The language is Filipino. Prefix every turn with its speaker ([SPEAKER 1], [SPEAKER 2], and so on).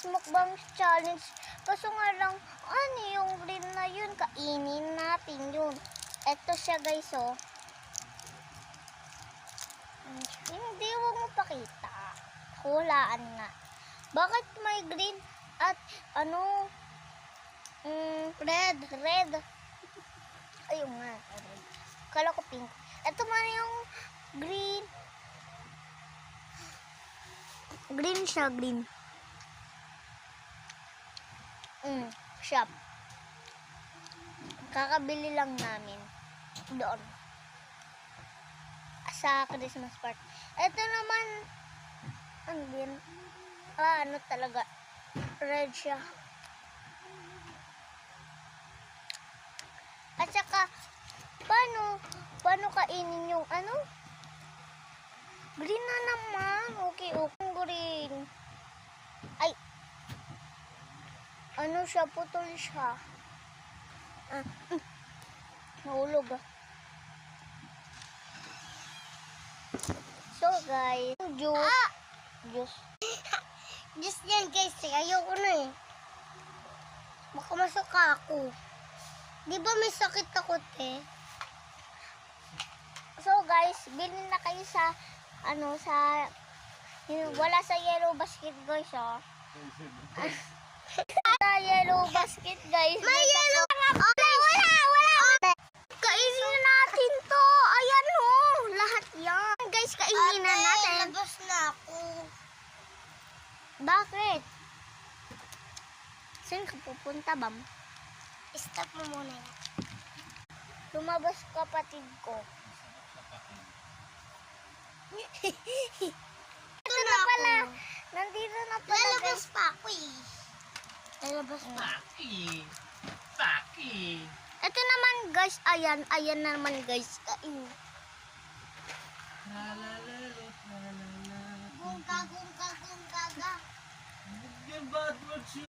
[SPEAKER 1] Mukbang challenge. Kaso nga lang, ano yung green na yun? Kainin natin yun. Eto siya guys, oh. Hindi, huwag mo pakita. Hulaan nga. Bakit may green at ano? Red. Ayun nga. Red. Kala ko pink. Ito man yung green. Green siya, green. Shop. Kakabili lang namin doon sa Christmas party. Ito naman ano talaga, red siya. At saka paano kainin yung ano? Green na naman. Okay, green. Ay, ano siya, putol siya. Nahulog ah. So guys, juice yan guys, ayoko na eh. Baka masuka ako. Di ba may sakit ako eh? So guys, bilhin na kayo sa wala sa yellow basket guys oh. Sa yellow basket guys. May yellow. Wala. Kainin natin to. Ayan oh, lahat yan. Guys, kainin na natin. Labas na ako. Bakit? Saan ka pupunta, Bam? Stop mo muna yan. Lumabas kapatid ko. Ito na pala. Nandito na pala. Lalabas pa ako eh. Lalabas pa.
[SPEAKER 2] Paki.
[SPEAKER 1] Ito naman guys. Ayan naman guys.
[SPEAKER 2] La.
[SPEAKER 1] Gungga.
[SPEAKER 2] Bad words